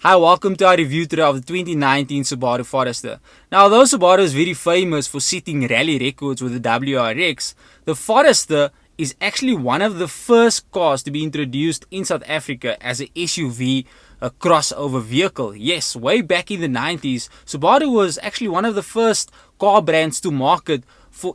Hi, welcome to our review today of the 2019 Subaru Forester. Now, although Subaru is very famous for setting rally records with the WRX, the Forester is actually one of the first cars to be introduced in South Africa as an SUV, a crossover vehicle. Yes, way back in the 90s, Subaru was actually one of the first car brands to market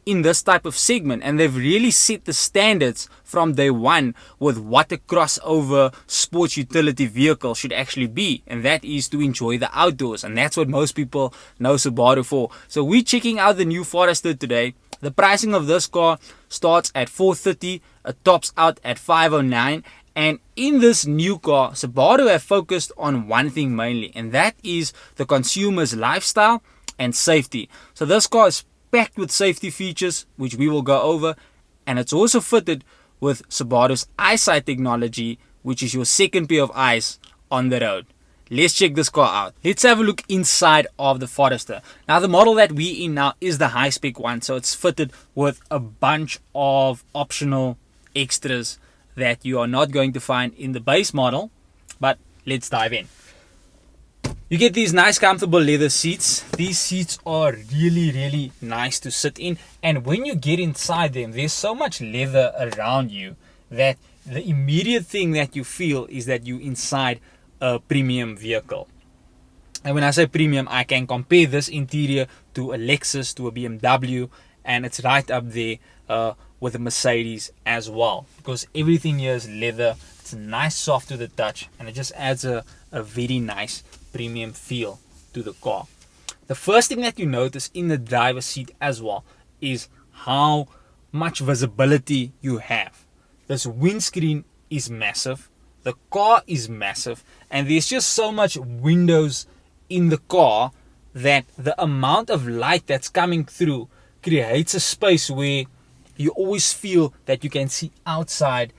in this type of segment, and they've really set the standards from day one with what a crossover sports utility vehicle should actually be, and that is to enjoy the outdoors, and that's what most people know Subaru for. So we're checking out the new Forester today. The pricing of this car starts at $430, it tops out at $509, and in this new car, Subaru have focused on one thing mainly, and that is the consumer's lifestyle and safety. So this car is packed with safety features, which we will go over, and it's also fitted with Subaru's EyeSight technology, which is your second pair of eyes on the road. Let's check this car out. Let's have a look inside of the Forester. Now, the model that we're in now is the high-spec one, so it's fitted with a bunch of optional extras that you are not going to find in the base model, but let's dive in. You get these nice comfortable leather seats. These seats are really nice to sit in, and when you get inside them, there's so much leather around you that the immediate thing that you feel is that you're inside a premium vehicle. And when I say premium, I can compare this interior to a Lexus, to a BMW, and it's right up there with a Mercedes as well, because everything here is leather. It's nice, soft to the touch, and it just adds a very nice premium feel to the car. The first thing that you notice in the driver's seat as well is how much visibility you have. This windscreen is massive, the car is massive, and there's just so much windows in the car that the amount of light that's coming through creates a space where you always feel that you can see outside,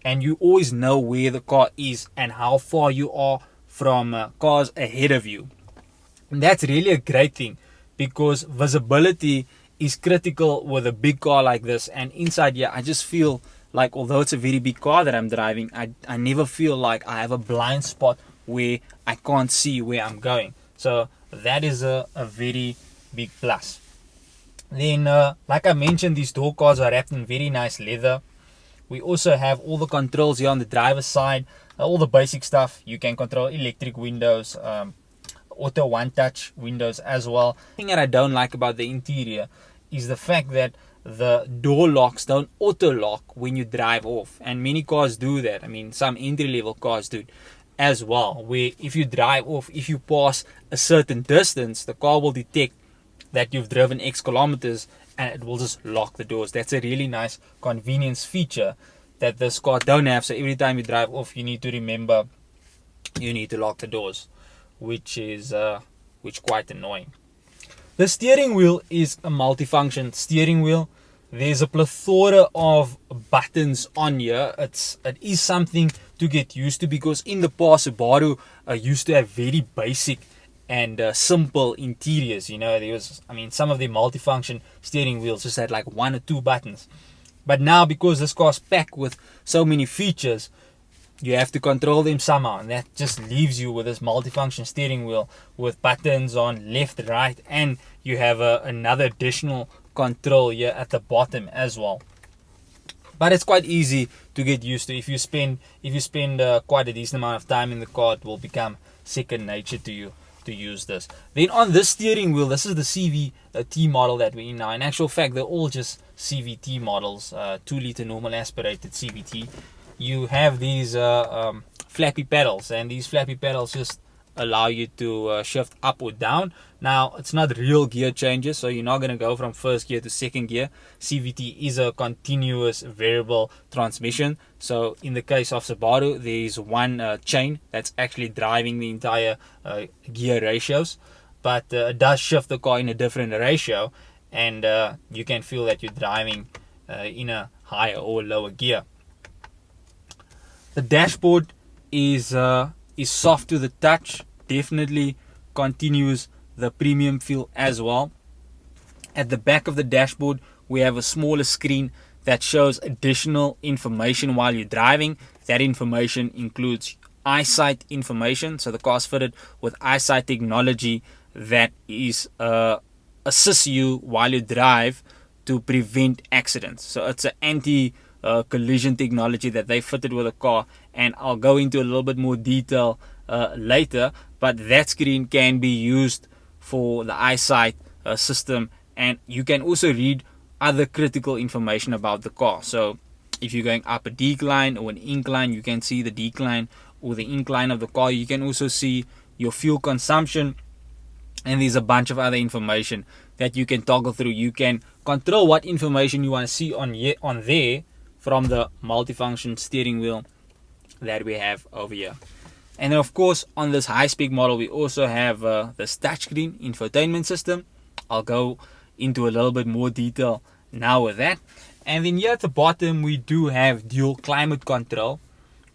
and you always know where the car is and how far you are from cars ahead of you. And that's really a great thing, because visibility is critical with a big car like this. And inside here, I just feel like, although it's a very big car that I'm driving, I never feel like I have a blind spot where I can't see where I'm going. So that is a very big plus. Then, like I mentioned, these door cards are wrapped in very nice leather. We also have all the controls here on the driver's side, all the basic stuff. You can control electric windows, auto one-touch windows as well. The thing that I don't like about the interior is the fact that the door locks don't auto-lock when you drive off, and many cars do that. I mean, some entry-level cars do as well, where if you drive off, if you pass a certain distance, the car will detect that you've driven X kilometers and it will just lock the doors. That's a really nice convenience feature that this car don't have. So every time you drive off, you need to remember you need to lock the doors, which is quite annoying. The steering wheel is a multifunction steering wheel. There's a plethora of buttons on here. It is something to get used to, because in the past Subaru used to have very basic and simple interiors. You know, some of the multifunction steering wheels just had like one or two buttons. But now, because this car's packed with so many features, you have to control them somehow, and that just leaves you with this multifunction steering wheel with buttons on left, right, and you have another additional control here at the bottom as well. But it's quite easy to get used to. If you spend quite a decent amount of time in the car, it will become second nature to you to use this. Then on this steering wheel, this is the CVT model that we're in now. In actual fact, they're all just CVT models, 2-liter normal aspirated CVT. You have these flappy pedals, and these flappy pedals just allow you to shift up or down. Now, it's not real gear changes, so you're not going to go from first gear to second gear. CVT is a continuous variable transmission. So in the case of Subaru, there is one chain that's actually driving the entire gear ratios, but it does shift the car in a different ratio, and you can feel that you're driving in a higher or lower gear. The dashboard is soft to the touch, definitely continues the premium feel as well. At the back of the dashboard, we have a smaller screen that shows additional information while you're driving. That information includes EyeSight information. So the car is fitted with EyeSight technology that is assists you while you drive to prevent accidents. So it's an anti-collision technology that they fitted with the car, and I'll go into a little bit more detail later. But that screen can be used for the EyeSight system, and you can also read other critical information about the car. So if you're going up a decline or an incline, you can see the decline or the incline of the car. You can also see your fuel consumption, and there's a bunch of other information that you can toggle through. You can control what information you want to see on there from the multifunction steering wheel that we have over here. And then of course on this high-spec model we also have this touchscreen infotainment system. I'll go into a little bit more detail now with that. And then here at the bottom we do have dual climate control,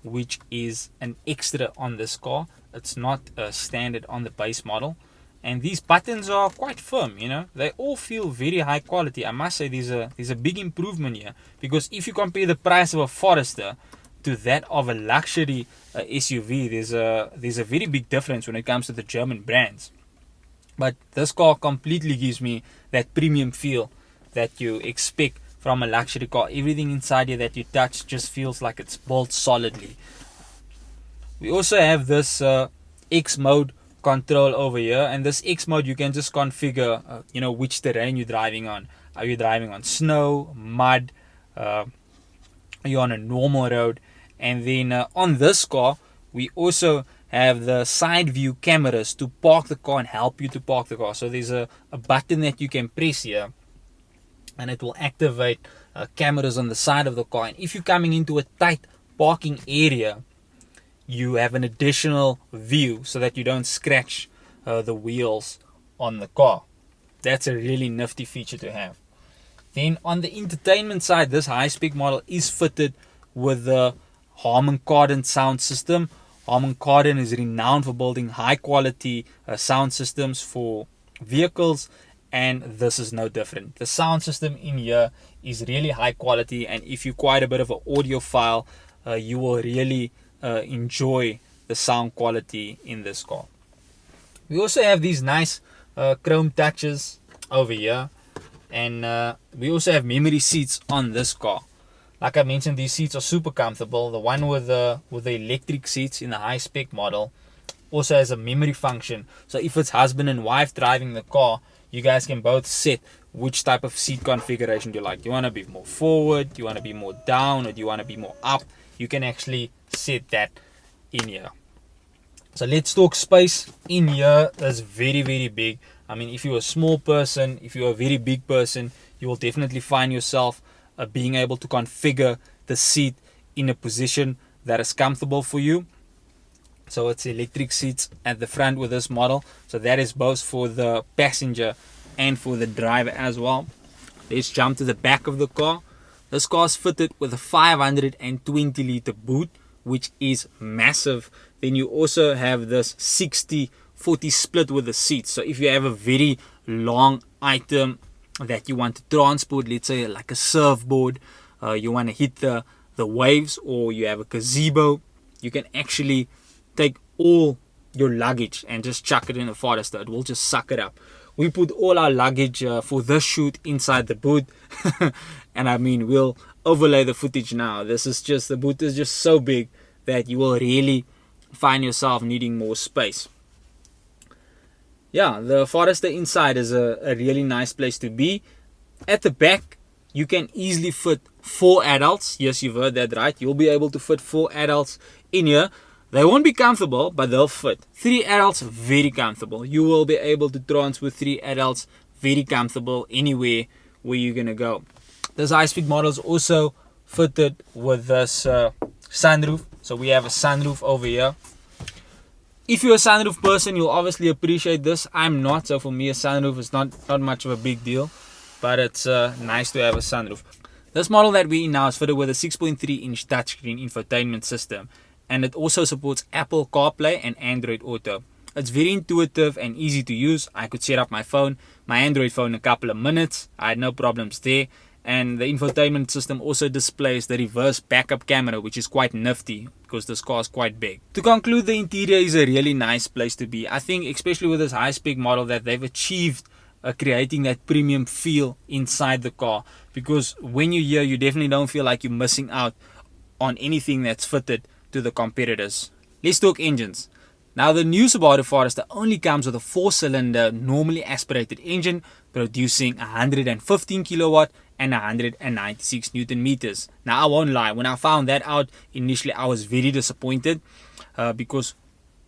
which is an extra on this car. It's not standard on the base model. And these buttons are quite firm, you know. They all feel very high quality. I must say there's a big improvement here, because if you compare the price of a Forester to that of a luxury SUV, there's a very big difference when it comes to the German brands. But this car completely gives me that premium feel that you expect from a luxury car. Everything inside here that you touch just feels like it's built solidly. We also have this X mode control over here, and this X mode you can just configure which terrain you're driving on. Are you driving on snow, mud, are you on a normal road? And then on this car we also have the side view cameras to park the car and help you to park the car. So there's a button that you can press here, and it will activate cameras on the side of the car. And if you're coming into a tight parking area, you have an additional view so that you don't scratch the wheels on the car. That's a really nifty feature to have. Then on the entertainment side, this high-spec model is fitted with the Harman Kardon sound system. Harman Kardon is renowned for building high-quality sound systems for vehicles, and this is no different. The sound system in here is really high quality, and if you're quite a bit of an audiophile, you will really enjoy the sound quality in this car. We also have these nice chrome touches over here, and we also have memory seats on this car. Like I mentioned, these seats are super comfortable. The one with the electric seats in the high spec model also has a memory function, so if it's husband and wife driving the car, you guys can both set which type of seat configuration you like. Do you want to be more forward, do you want to be more down, or do you want to be more up? You can actually set that in here. So let's talk space. In here is very, very big. I mean, if you're a small person, if you're a very big person, you will definitely find yourself being able to configure the seat in a position that is comfortable for you. So it's electric seats at the front with this model. So that is both for the passenger and for the driver as well. Let's jump to the back of the car. This car is fitted with a 520 liter boot, which is massive. Then you also have this 60-40 split with the seats. So if you have a very long item that you want to transport, let's say like a surfboard, you want to hit the waves, or you have a gazebo, you can actually take all your luggage and just chuck it in a Forester. It will just suck it up. We put all our luggage for this shoot inside the boot, and I mean, we'll overlay the footage now. This is just, the boot is just so big that you will really find yourself needing more space. Yeah, the Forester inside is a really nice place to be. At the back, you can easily fit 4 adults. Yes, you've heard that right. You'll be able to fit 4 adults in here. They won't be comfortable, but they'll fit. 3 adults, very comfortable. You will be able to transport 3 adults very comfortable anywhere where you're going to go. This high-speed model is also fitted with this sunroof. So we have a sunroof over here. If you're a sunroof person, you'll obviously appreciate this. I'm not, so for me a sunroof is not much of a big deal, but it's nice to have a sunroof. This model that we're in now is fitted with a 6.3 inch touchscreen infotainment system, and it also supports Apple CarPlay and Android Auto. It's very intuitive and easy to use. I could set up my Android phone in a couple of minutes. I had no problems there. And the infotainment system also displays the reverse backup camera, which is quite nifty because this car is quite big. To conclude, the interior is a really nice place to be. I think especially with this high-spec model that they've achieved creating that premium feel inside the car, because when you're here you definitely don't feel like you're missing out on anything that's fitted to the competitors. Let's talk engines. Now, the new Subaru Forester only comes with a 4-cylinder normally aspirated engine producing 115 kilowatt and 196 Newton meters. Now, I won't lie, when I found that out initially I was very disappointed because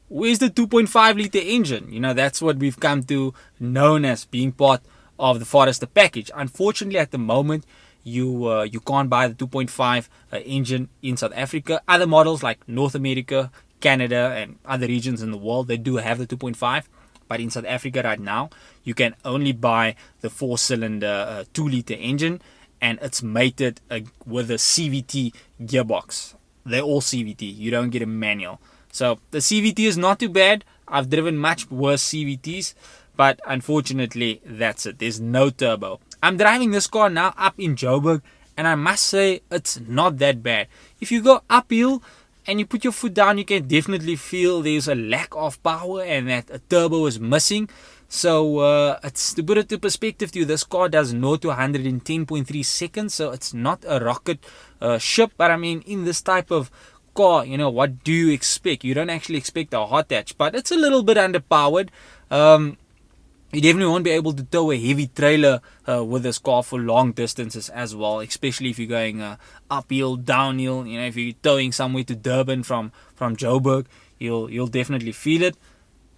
where's the 2.5 liter engine? You know, that's what we've come to known as being part of the Forester package. Unfortunately, at the moment you can't buy the 2.5 engine in South Africa. Other models like North America, Canada and other regions in the world, they do have the 2.5, but in South Africa right now you can only buy the 4-cylinder 2-liter engine, and it's mated with a CVT gearbox. They're all CVT, you don't get a manual. So the CVT is not too bad. I've driven much worse CVTs, but unfortunately that's it. There's no turbo. I'm driving this car now up in Joburg, and I must say it's not that bad. If you go uphill and you put your foot down, you can definitely feel there's a lack of power and that a turbo is missing. So it's, to put it to perspective to you, this car does 0 to 100 in 10.3 seconds. So it's not a rocket ship, but I mean, in this type of car, you know, what do you expect? You don't actually expect a hot hatch, but it's a little bit underpowered. You definitely won't be able to tow a heavy trailer with this car for long distances as well, especially if you're going uphill, downhill. You know, if you're towing somewhere to Durban from Joburg, you'll definitely feel it,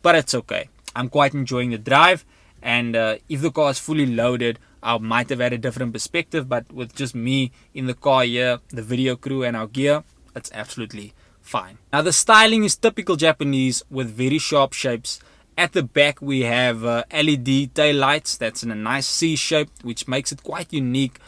but it's okay. I'm quite enjoying the drive, and if the car is fully loaded, I might have had a different perspective, but with just me in the car here, the video crew and our gear, it's absolutely fine. Now, the styling is typical Japanese with very sharp shapes. At the back we have LED tail lights that's in a nice C shape, which makes it quite unique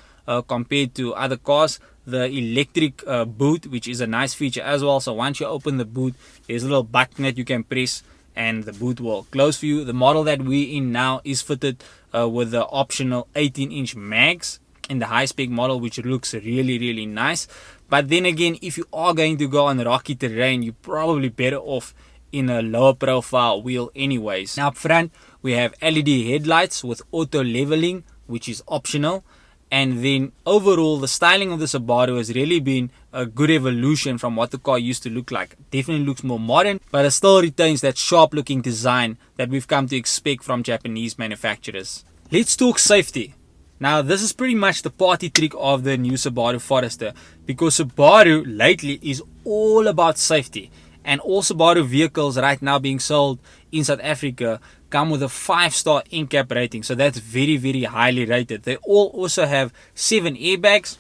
compared to other cars. The electric boot, which is a nice feature as well. So once you open the boot, there's a little button that you can press and the boot will close for you. The model that we're in now is fitted with the optional 18-inch mags in the high-spec model, which looks really nice. But then again, if you are going to go on rocky terrain, you're probably better off in a lower profile wheel anyways. Now, up front we have LED headlights with auto leveling, which is optional. And then overall, the styling of the Subaru has really been a good evolution from what the car used to look like. Definitely looks more modern, but it still retains that sharp looking design that we've come to expect from Japanese manufacturers. Let's talk safety. Now, this is pretty much the party trick of the new Subaru Forester, because Subaru lately is all about safety. And all Subaru vehicles right now being sold in South Africa come with a 5-star NCAP rating. So that's very highly rated. They all also have 7 airbags.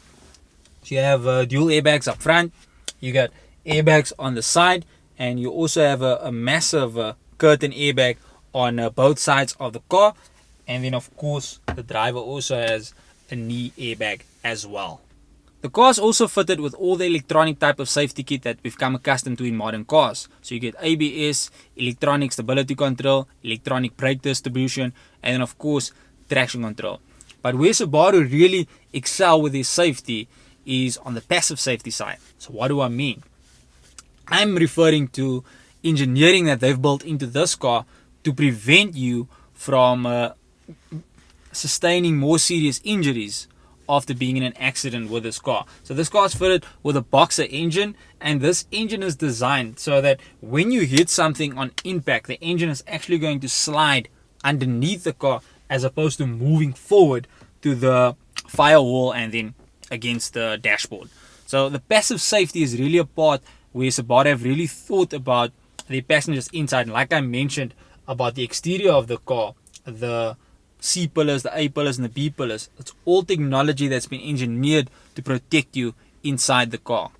So you have dual airbags up front. You got airbags on the side. And you also have a massive curtain airbag on both sides of the car. And then of course the driver also has a knee airbag as well. The car is also fitted with all the electronic type of safety kit that we've come accustomed to in modern cars. So you get ABS, electronic stability control, electronic brake distribution, and then of course traction control. But where Subaru really excel with their safety is on the passive safety side. So what do I mean? I'm referring to engineering that they've built into this car to prevent you from sustaining more serious injuries after being in an accident with this car. So this car is fitted with a boxer engine, and this engine is designed so that when you hit something on impact, the engine is actually going to slide underneath the car as opposed to moving forward to the firewall and then against the dashboard. So the passive safety is really a part where Subaru have really thought about the passengers inside. And like I mentioned about the exterior of the car, the C pillars, the A pillars and the B pillars, it's all technology that's been engineered to protect you inside the car.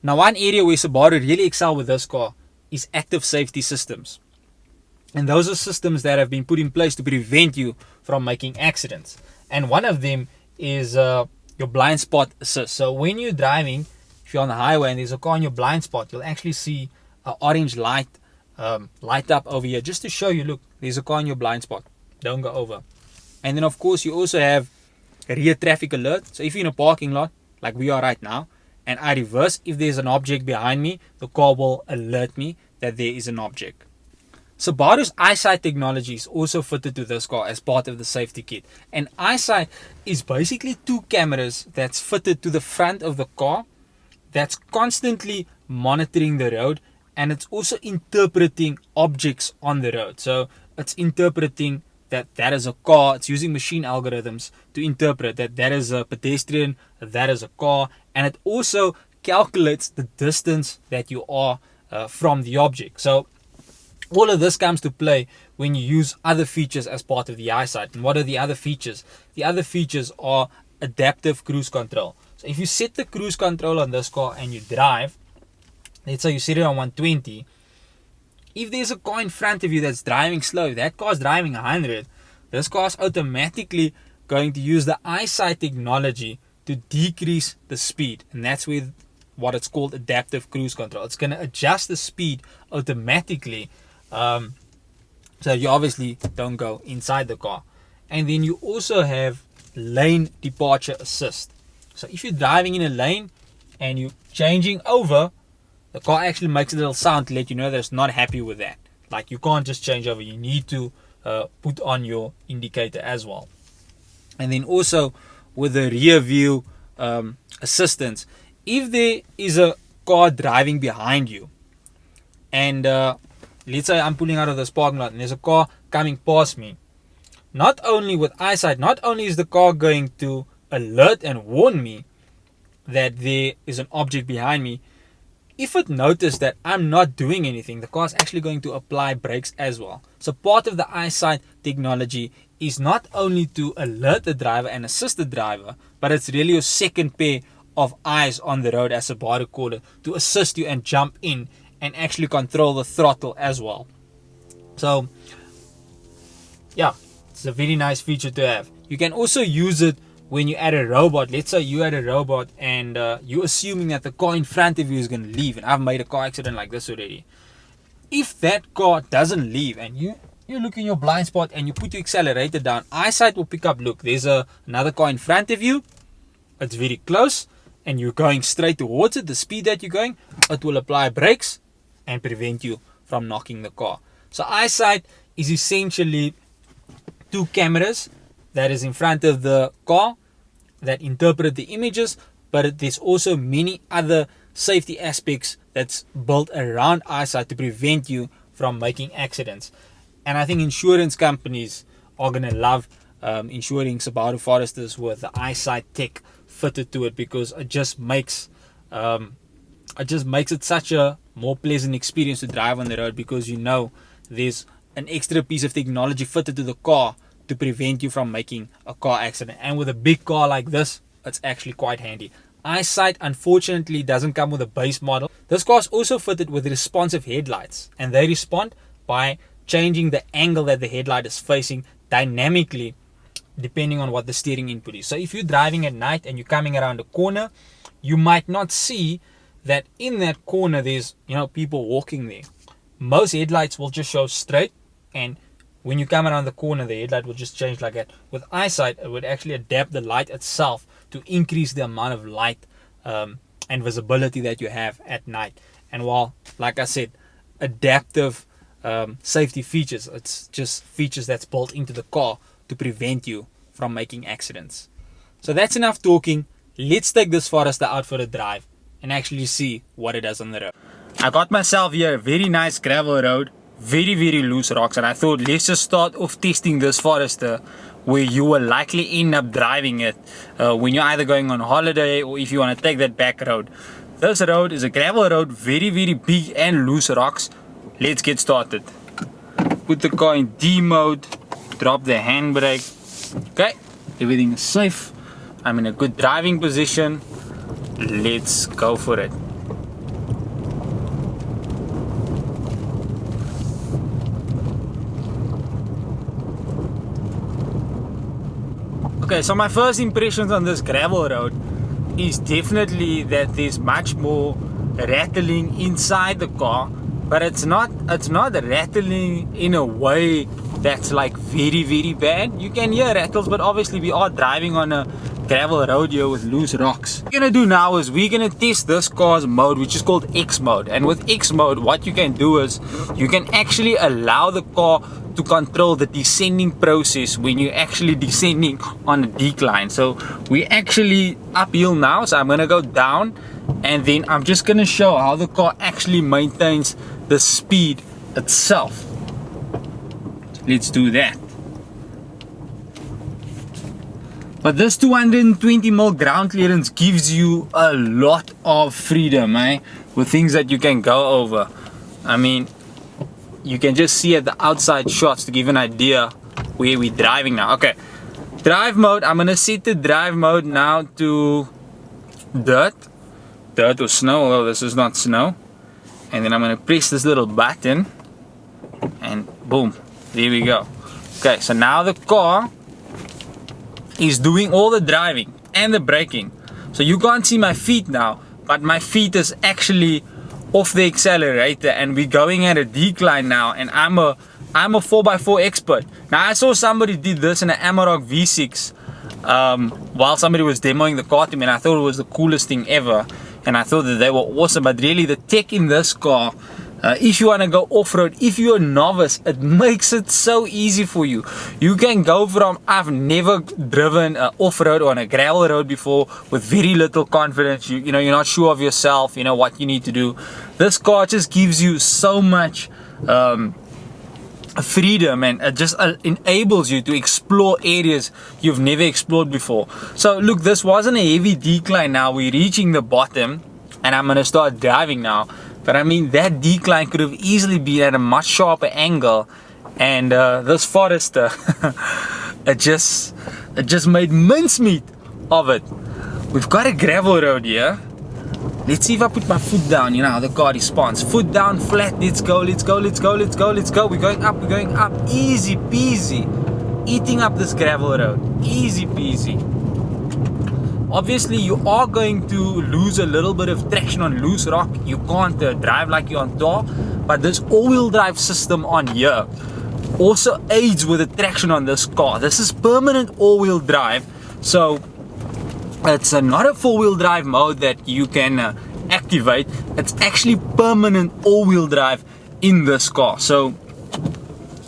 Now, one area where Subaru really excel with this car is active safety systems. And those are systems that have been put in place to prevent you from making accidents. And one of them is your blind spot assist. So when you're driving, if you're on the highway and there's a car in your blind spot, you'll actually see an orange light light up over here just to show you, look, there's a car in your blind spot. Don't go over. And then of course you also have rear traffic alert. So if you're in a parking lot, like we are right now, and I reverse, if there's an object behind me, the car will alert me that there is an object. Subaru's EyeSight technology is also fitted to this car as part of the safety kit. And EyeSight is basically two cameras that's fitted to the front of the car that's constantly monitoring the road, and it's also interpreting objects on the road. So it's interpreting that is a car. It's using machine algorithms to interpret that is a pedestrian, that is a car, and it also calculates the distance that you are from the object. So all of this comes to play when you use other features as part of the EyeSight. And what are the other features? The other features are adaptive cruise control. So if you set the cruise control on this car and you drive, let's say you set it on 120, if there's a car in front of you that's driving slow, if that car's driving 100, this car's automatically going to use the EyeSight technology to decrease the speed. And that's with what it's called adaptive cruise control. It's going to adjust the speed automatically, so you obviously don't go inside the car. And then you also have lane departure assist. So if you're driving in a lane and you're changing over, the car actually makes a little sound to let you know that it's not happy with that. Like, you can't just change over, you need to put on your indicator as well. And then also with the rear view assistance, if there is a car driving behind you, and let's say I'm pulling out of this parking lot and there's a car coming past me, not only with EyeSight, not only is the car going to alert and warn me that there is an object behind me, if it notices that I'm not doing anything, the car is actually going to apply brakes as well. So part of the EyeSight technology is not only to alert the driver and assist the driver, but it's really a second pair of eyes on the road, as Subaru call it, to assist you and jump in and actually control the throttle as well. So yeah, it's a very nice feature to have. You can also use it when you add a robot. Let's say you add a robot and you're assuming that the car in front of you is going to leave, and I've made a car accident like this already. If that car doesn't leave and you look in your blind spot and you put your accelerator down, EyeSight will pick up, look, there's another car in front of you, it's very close, and you're going straight towards it, the speed that you're going, it will apply brakes and prevent you from knocking the car. So EyeSight is essentially two cameras that is in front of the car that interpret the images, but there's also many other safety aspects that's built around EyeSight to prevent you from making accidents. And I think insurance companies are going to love insuring Subaru Foresters with the EyeSight tech fitted to it, because it just makes it such a more pleasant experience to drive on the road, because you know there's an extra piece of technology fitted to the car to prevent you from making a car accident. And with a big car like this, it's actually quite handy. EyeSight unfortunately doesn't come with a base model. This car is also fitted with responsive headlights, and they respond by changing the angle that the headlight is facing dynamically depending on what the steering input is. So if you're driving at night and you're coming around a corner, you might not see that in that corner there's people walking there. Most headlights will just show straight, and when you come around the corner, the headlight will just change like that. With EyeSight, it would actually adapt the light itself to increase the amount of light and visibility that you have at night. And while, like I said, adaptive safety features, it's just features that's built into the car to prevent you from making accidents. So that's enough talking. Let's take this Forester out for a drive and actually see what it does on the road. I got myself here a very nice gravel road, very loose rocks, and I thought let's just start off testing this Forester where you will likely end up driving it when you're either going on holiday or if you want to take that back road. This road is a gravel road, very big and loose rocks. Let's get started. Put the car in D mode, drop the handbrake. Okay, everything is safe. I'm in a good driving position. Let's go for it. Okay, so my first impressions on this gravel road is definitely that there's much more rattling inside the car, but it's not rattling in a way that's like very bad. You can hear rattles, but obviously we are driving on a gravel road here with loose rocks. What we're gonna do now is we're gonna test this car's mode, which is called X mode. And with X mode, what you can do is you can actually allow the car to control the descending process when you're actually descending on a decline. So we're actually uphill now, so I'm gonna go down, and then I'm just gonna show how the car actually maintains the speed itself. Let's do that. But this 220mm ground clearance gives you a lot of freedom, with things that you can go over. I mean, you can just see at the outside shots to give an idea where we're driving now. Okay, drive mode. I'm gonna set the drive mode now to dirt or snow, although this is not snow. And then I'm gonna press this little button, and boom, there we go. Okay, so now the car is doing all the driving and the braking. So you can't see my feet now, but my feet is actually off the accelerator, and we're going at a decline now, and I'm a 4x4 expert. Now I saw somebody did this in an Amarok V6 while somebody was demoing the car to me, and I thought it was the coolest thing ever, and I thought that they were awesome. But really the tech in this car, if you want to go off-road, if you're a novice, it makes it so easy for you. You can go from, I've never driven off-road on a gravel road before with very little confidence, you're not sure of yourself, what you need to do. This car just gives you so much freedom, and it just enables you to explore areas you've never explored before. So look, this wasn't a heavy decline. Now we're reaching the bottom, and I'm going to start driving now. But I mean, that decline could have easily been at a much sharper angle, and this Forester, it just made mincemeat of it. We've got a gravel road here. Let's see if I put my foot down, how the car responds. Foot down, flat, let's go. We're going up, easy peasy. Eating up this gravel road, easy peasy. Obviously you are going to lose a little bit of traction on loose rock. You can't drive like you're on tar, but this all-wheel drive system on here also aids with the traction on this car. This is permanent all-wheel drive, so it's not a four-wheel drive mode that you can activate. It's actually permanent all-wheel drive in this car. So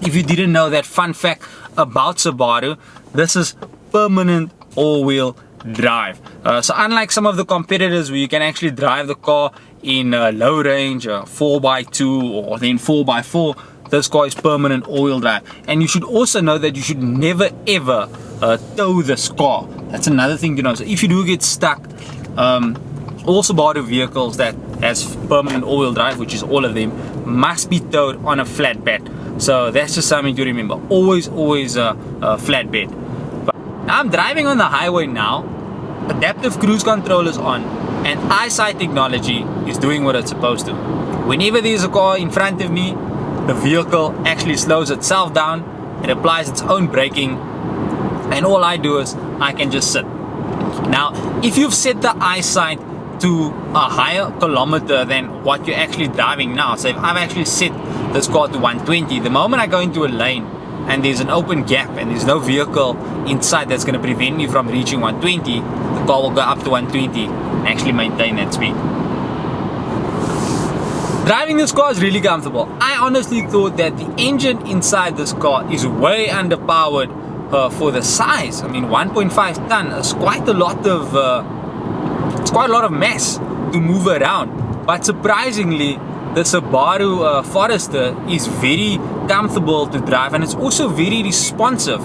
if you didn't know that fun fact about Subaru, this is permanent all-wheel drive. So unlike some of the competitors where you can actually drive the car in low range, 4x2 or then 4x4, this car is permanent all-wheel drive. And you should also know that you should never ever tow this car. That's another thing to know. So if you do get stuck, all Subaru vehicles that has permanent all-wheel drive, which is all of them, must be towed on a flatbed. So that's just something to remember. Always a flatbed. Now I'm driving on the highway now, adaptive cruise control is on, and EyeSight technology is doing what it's supposed to. Whenever there's a car in front of me, the vehicle actually slows itself down, it applies its own braking, and all I do is I can just sit. Now if you've set the EyeSight to a higher kilometer than what you're actually driving now, so if I've actually set this car to 120, the moment I go into a lane and there's an open gap and there's no vehicle inside that's going to prevent me from reaching 120, the car will go up to 120 and actually maintain that speed. Driving this car is really comfortable. I honestly thought that the engine inside this car is way underpowered for the size. I mean, 1.5 ton is quite a lot of mass to move around. But surprisingly, the Subaru Forester is very comfortable to drive, and it's also very responsive.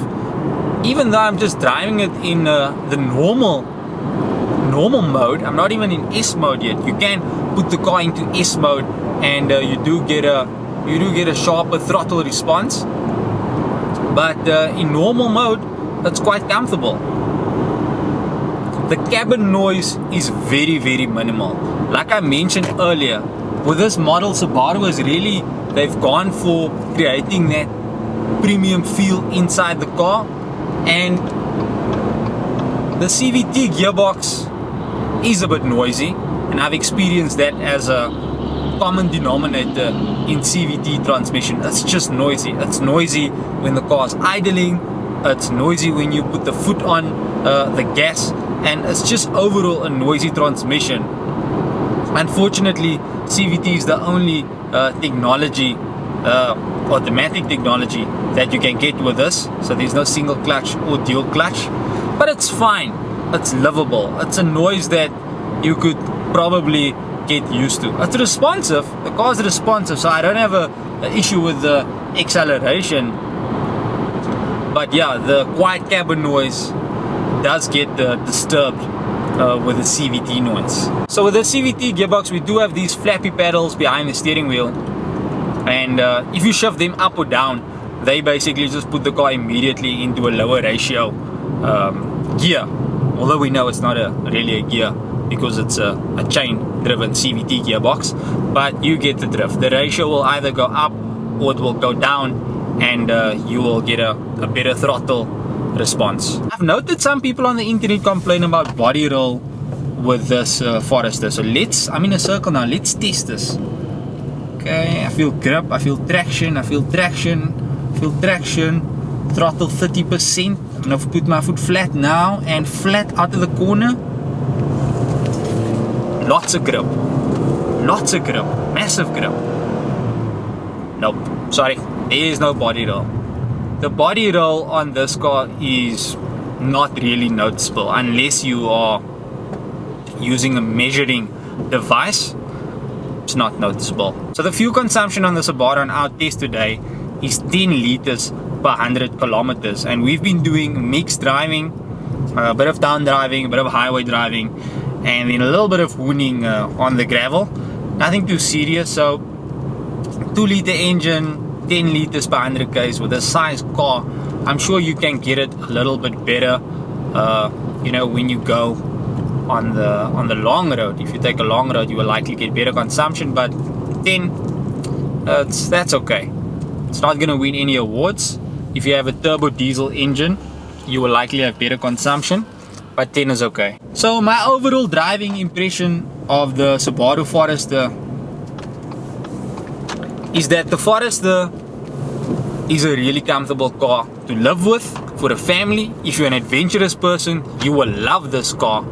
Even though I'm just driving it in the normal mode, I'm not even in S mode yet. You can put the car into S mode, and you do get a sharper throttle response. But in normal mode, it's quite comfortable. The cabin noise is very minimal. Like I mentioned earlier, with this model, Subaru is really, they've gone for creating that premium feel inside the car, and the CVT gearbox is a bit noisy, and I've experienced that as a common denominator in CVT transmission. It's just noisy. It's noisy when the car's idling. It's noisy when you put the foot on the gas, and it's just overall a noisy transmission. Unfortunately, CVT is the only technology, automatic technology, that you can get with this. So there's no single clutch or dual clutch, but it's fine. It's livable. It's a noise that you could probably get used to. It's responsive. The car's responsive, so I don't have an issue with the acceleration. But yeah, the quiet cabin noise does get disturbed with the CVT noise. So with the CVT gearbox, we do have these flappy pedals behind the steering wheel, and if you shift them up or down, they basically just put the car immediately into a lower ratio gear, although we know it's not really a gear because it's a chain driven CVT gearbox, but you get the drift. The ratio will either go up or it will go down, and you will get a better throttle response. I've noted some people on the internet complain about body roll with this Forester, so I'm in a circle now. Let's test this. Okay, I feel grip, I feel traction, I feel traction, throttle 30%. I'm gonna put my foot flat now and flat out of the corner. Lots of grip, massive grip. Nope, sorry, there is no body roll. The body roll on this car is not really noticeable unless you are using a measuring device. It's not noticeable. So the fuel consumption on the Subaru on our test today is 10 liters per 100 kilometers, and we've been doing mixed driving, a bit of town driving, a bit of highway driving, and then a little bit of hooning on the gravel. Nothing too serious. So 2-liter engine, 10 liters per 100 k's with a size car. I'm sure you can get it a little bit better, you know, when you go on the long road. If you take a long road, you will likely get better consumption, but 10, that's okay. It's not gonna win any awards. If you have a turbo diesel engine, you will likely have better consumption, but 10 is okay. So my overall driving impression of the Subaru Forester is that the Forester is a really comfortable car to live with for a family. If you're an adventurous person, you will love this car.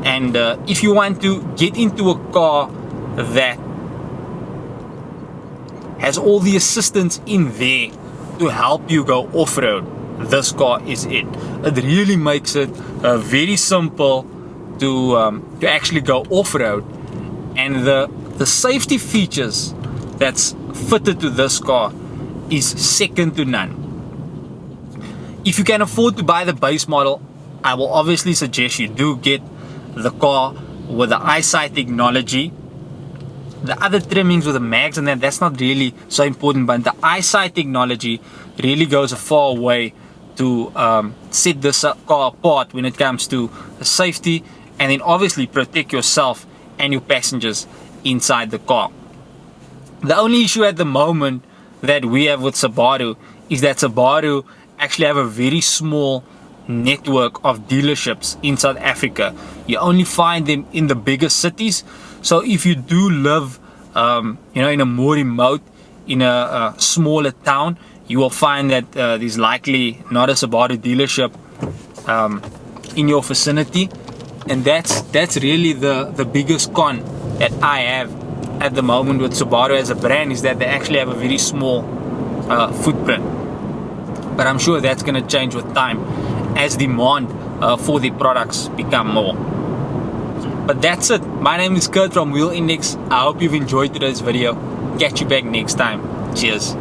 And if you want to get into a car that has all the assistance in there to help you go off-road, this car is it. It really makes it very simple to actually go off-road, and the safety features that's fitted to this car is second to none. If you can afford to buy the base model, I will obviously suggest you do get the car with the EyeSight technology. The other trimmings with the mags and that's not really so important, but the EyeSight technology really goes a far way to set this car apart when it comes to safety, and then obviously protect yourself and your passengers inside the car. The only issue at the moment that we have with Subaru is that Subaru actually have a very small network of dealerships in South Africa. You only find them in the bigger cities. So if you do live you know, in a more remote, in a smaller town, you will find that there's likely not a Subaru dealership in your vicinity, and that's really the biggest con that I have at the moment with Subaru as a brand, is that they actually have a very small footprint. But I'm sure that's going to change with time as demand for the products become more. But that's it. My name is Kurt from Wheel Index. I hope you've enjoyed today's video. Catch you back next time. Cheers.